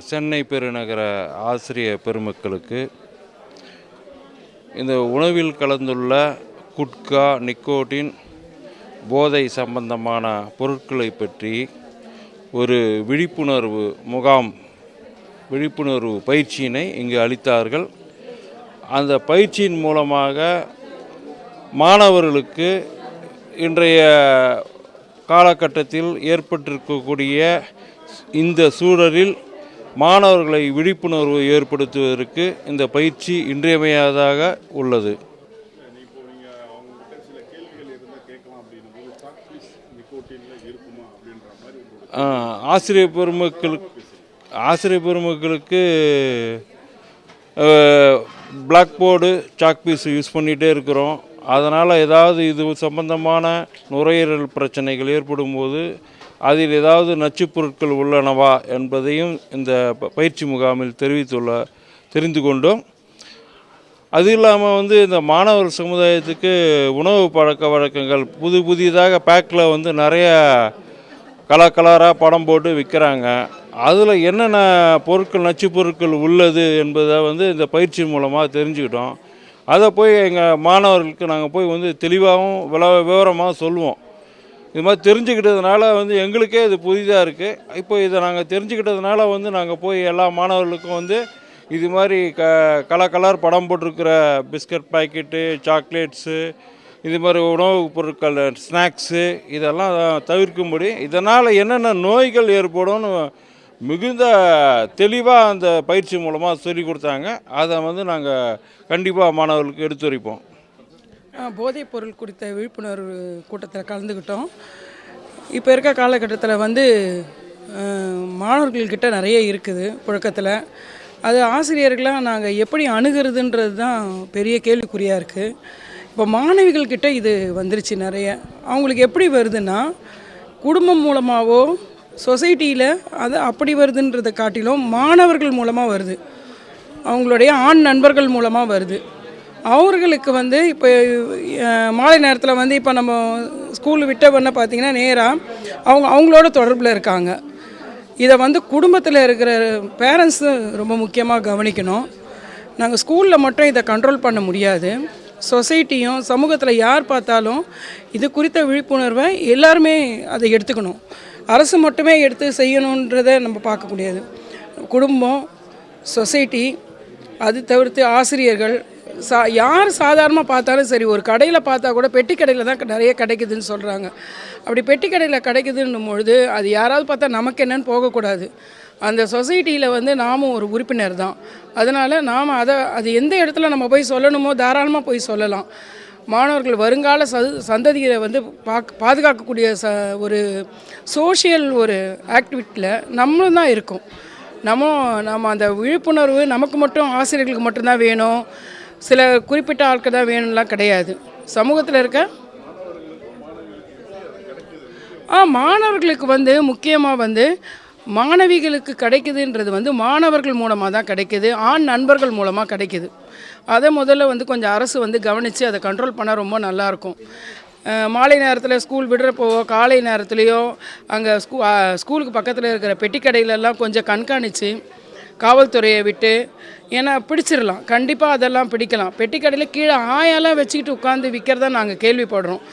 சென்னை பெருநகர ஆசிரியர் பெருமக்களுக்கு இந்த உணவில் கலந்துள்ள குட்கா, நிக்கோட்டின், போதை சம்பந்தமான பொருட்களை பற்றி ஒரு விழிப்புணர்வு பயிற்சியினை இங்கு அளித்தார்கள். அந்த பயிற்சியின் மூலமாக மாணவர்களுக்கு இன்றைய காலகட்டத்தில் ஏற்பட்டிருக்கக்கூடிய இந்த சூழலில் மாணவர்களை விழிப்புணர்வு ஏற்படுத்துவதற்கு இந்த பயிற்சி இன்றியமையாததாக உள்ளது. ஆசிரியர் பெருமக்களுக்கு black board, chalk piece use பண்ணிகிட்டே இருக்கிறோம். அதனால் ஏதாவது இது சம்பந்தமான நுரையீரல் பிரச்சனைகள் ஏற்படும் போது அதில் ஏதாவது நச்சுப் பொருட்கள் உள்ளனவா என்பதையும் இந்த பயிற்சி முகாமில் தெரிந்து கொண்டோம். அது இல்லாமல் இந்த மாணவர் சமுதாயத்துக்கு உணவு பழக்க வழக்கங்கள் புதிதாக பேக்கில் நிறைய கலராக படம் போட்டு விற்கிறாங்க. அதில் என்னென்ன பொருட்கள், நச்சுப் பொருட்கள் உள்ளது என்பதை இந்த பயிற்சி மூலமாக தெரிஞ்சுக்கிட்டோம். அதை போய் எங்கள் மாணவர்களுக்கு நாங்கள் போய் தெளிவாகவும் விவரமாக சொல்லுவோம். இது மாதிரி தெரிஞ்சுக்கிட்டதுனால எங்களுக்கே இது புதிதாக இருக்குது. இப்போ இதை நாங்கள் தெரிஞ்சுக்கிட்டதுனால நாங்கள் போய் எல்லா மாணவர்களுக்கும் இது மாதிரி கலர் படம் போட்டிருக்கிற பிஸ்கட் பாக்கெட்டு, சாக்லேட்ஸு, இது மாதிரி உணவுப் பொருட்கள், ஸ்நாக்ஸு இதெல்லாம் தவிர்க்கும்படி, இதனால் என்னென்ன நோய்கள் ஏற்படும்னு மிகுந்த தெளிவாக அந்த பயிற்சி மூலமாக சொல்லி கொடுத்தாங்க. அதை நாங்கள் கண்டிப்பாக மாணவர்களுக்கு எடுத்துரைப்போம். போதைப் பொருள் குறித்த விழிப்புணர்வு கூட்டத்தில் கலந்துக்கிட்டோம். இப்போ இருக்க காலகட்டத்தில் மாணவர்கள்கிட்ட நிறைய இருக்குது புழக்கத்தில். அது ஆசிரியர்களாக நாங்கள் எப்படி அணுகிறதுன்றது தான் பெரிய கேள்விக்குறியாக இருக்குது. இப்போ மாணவிகள்கிட்ட இது வந்துருச்சு நிறைய. அவங்களுக்கு எப்படி வருதுன்னா, குடும்பம் மூலமாகவோ சொசைட்டியில் அது அப்படி வருதுன்றதை காட்டிலும் மாணவர்கள் மூலமாக வருது, அவங்களுடைய ஆண் நண்பர்கள் மூலமாக வருது. அவர்களுக்கு இப்போ மாலை நேரத்தில் இப்போ நம்ம ஸ்கூல் விட்ட உடனே பார்த்திங்கன்னா நேராக அவங்களோட தொடர்பில் இருக்காங்க. இதை குடும்பத்தில் இருக்கிற பேரண்ட்ஸும் ரொம்ப முக்கியமாக கவனிக்கணும். நாங்கள் ஸ்கூலில் மட்டும் இதை கண்ட்ரோல் பண்ண முடியாது. சொசைட்டியும் சமூகத்தில் யார் பார்த்தாலும் இது குறித்த விழிப்புணர்வை எல்லாருமே அதை எடுத்துக்கணும். அரசு மட்டுமே எடுத்து செய்யணுன்றதை நம்ம பார்க்கக்கூடியது. குடும்பம், சொசைட்டி, அது தவிர்த்து ஆசிரியர்கள், யார் சாதாரணமாக பார்த்தாலும் சரி, ஒரு கடையில் பார்த்தா கூட பெட்டி கடையில் தான் நிறைய கிடைக்குதுன்னு சொல்கிறாங்க. அப்படி பெட்டி கடையில் கிடைக்குதுன்னும் பொழுது அது யாராவது பார்த்தா நமக்கு என்னன்னு போகக்கூடாது. அந்த சொசைட்டியில் நாமும் ஒரு உறுப்பினர் தான். அதனால் நாம் அது எந்த இடத்துல நம்ம போய் சொல்லணுமோ தாராளமாக போய் சொல்லலாம். மாணவர்கள் வருங்கால சந்ததியை பாதுகாக்கக்கூடிய ஒரு சோஷியல் ஒரு ஆக்டிவிட்டியில் நம்மளும் தான் இருக்கும். நம்ம அந்த விழிப்புணர்வு நமக்கு மட்டும், ஆசிரியர்களுக்கு மட்டும்தான் வேணும், சில குறிப்பிட்ட ஆட்கள் தான் வேணும்லாம் கிடையாது. சமூகத்தில் இருக்க மாணவர்களுக்கு முக்கியமாக மாணவிகளுக்கு கிடைக்குதுன்றது மாணவர்கள் மூலமாக தான் கிடைக்குது, ஆண் நண்பர்கள் மூலமாக கிடைக்குது. அதை முதல்ல கொஞ்சம் அரசு கவனித்து அதை கண்ட்ரோல் பண்ணால் ரொம்ப நல்லாயிருக்கும். மாலை நேரத்தில் ஸ்கூல் விடுறப்போ, காலை நேரத்துலேயோ அங்கே ஸ்கூலுக்கு பக்கத்தில் இருக்கிற பெட்டிக்கடையிலெல்லாம் கொஞ்சம் கண்காணித்து காவல்துறையை விட்டு, ஏன்னா பிடிச்சிடலாம், கண்டிப்பாக அதெல்லாம் பிடிக்கலாம். பெட்டிக்கடையில் கீழே ஆயெல்லாம் வச்சுக்கிட்டு உட்காந்து விற்கிறதா நாங்கள் கேள்விப்படுறோம்.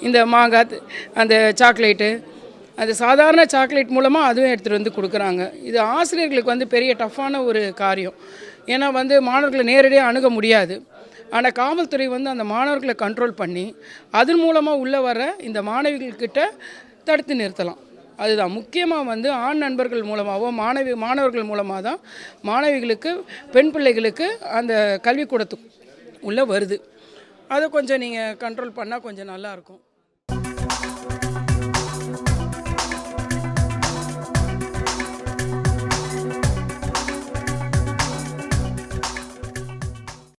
இந்த மாங்காய், அந்த சாக்லேட்டு, அது சாதாரண சாக்லேட் மூலமாக அதுவும் எடுத்துகிட்டு கொடுக்குறாங்க. இது ஆசிரியர்களுக்கு பெரிய டஃப்பான ஒரு காரியம். ஏன்னா மாணவர்களை நேரடியாக அணுக முடியாது. ஆனால் காவல்துறை அந்த மாணவர்களை கண்ட்ரோல் பண்ணி அதன் மூலமாக உள்ளே வர இந்த மாணவிகள்கிட்ட தடுத்து நிறுத்தலாம். அதுதான் முக்கியமாக ஆண் நண்பர்கள் மூலமாகவோ மாணவர்கள் மூலமாக தான் மாணவிகளுக்கு, பெண் பிள்ளைகளுக்கு அந்த கல்விக்கூடத்துக்கு உள்ளே வருது. அதை கொஞ்சம் நீங்கள் கண்ட்ரோல் பண்ணால் கொஞ்சம் நல்லாயிருக்கும்.